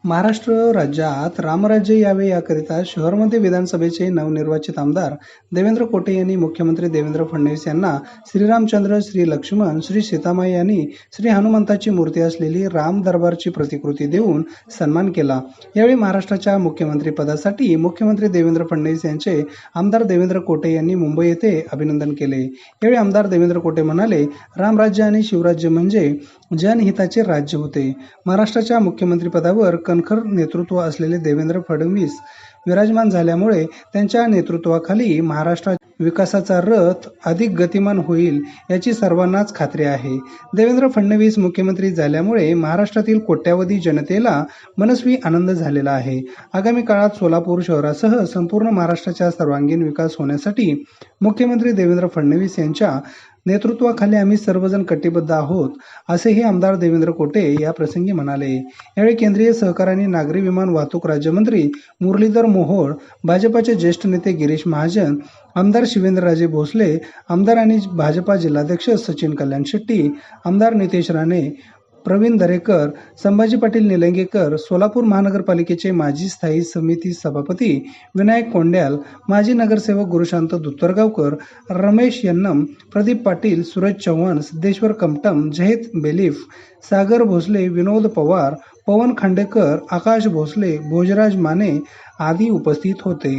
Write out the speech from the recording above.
महाराष्ट्र राज्यात रामराज्य यावे याकरिता शहरमध्ये विधानसभेचे नवनिर्वाचित आमदार देवेंद्र कोटे यांनी मुख्यमंत्री देवेंद्र फडणवीस यांना श्रीरामचंद्र, श्री लक्ष्मण, श्री सीतामाई आणि श्री हनुमंताची मूर्ती असलेली राम दरबारची प्रतिकृती देऊन सन्मान केला। यावेळी महाराष्ट्राच्या मुख्यमंत्रीपदासाठी मुख्यमंत्री देवेंद्र फडणवीस यांचे आमदार देवेंद्र कोटे यांनी मुंबई येथे अभिनंदन केले। यावेळी आमदार देवेंद्र कोटे म्हणाले, रामराज्य आणि शिवराज्य म्हणजे जनहिताचे राज्य होते। महाराष्ट्राच्या मुख्यमंत्रीपदावर कणखर नेतृत्व असलेले देवेंद्र फडणवीस विराजमान झाल्यामुळे त्यांच्या नेतृत्वाखाली महाराष्ट्रात विकासाचा रथ अधिक गतिमान होईल याची सर्वांनाच खात्री आहे। देवेंद्र फडणवीस मुख्यमंत्री झाल्यामुळे महाराष्ट्रातील कोट्यावधी जनतेला मनस्वी आनंद झालेला आहे। आगामी काळात सोलापूर शहरासह संपूर्ण महाराष्ट्राचा सर्वांगीण विकास होण्यासाठी मुख्यमंत्री देवेंद्र फडणवीस यांच्या नेतृत्वाखाली आम्ही सर्वजण कटिबद्ध आहोत, असेही आमदार देवेंद्र कोटे या प्रसंगी म्हणाले। यावेळी केंद्रीय सहकार आणि नागरी विमान वाहतूक राज्यमंत्री मुरलीधर मोहोळ, भाजपाचे ज्येष्ठ नेते गिरीश महाजन, आमदार शिवेंद्रराजे भोसले, आमदार आणि भाजपा जिल्हाध्यक्ष सचिन कल्याण शेट्टी, आमदार नितेश राणे, प्रवीण दरेकर, संभाजी पाटील निलंगेकर, सोलापूर महानगरपालिकेचे माजी स्थायी समिती सभापती विनायक कोंड्याल, माजी नगरसेवक गुरुशांत दुत्तरगावकर, रमेश यन्नम, प्रदीप पाटील, सूरज चव्हाण, सिद्धेश्वर कमटम, जहेद बेलीफ, सागर भोसले, विनोद पवार, पवन खांडेकर, आकाश भोसले, भोजराज माने आदी उपस्थित होते।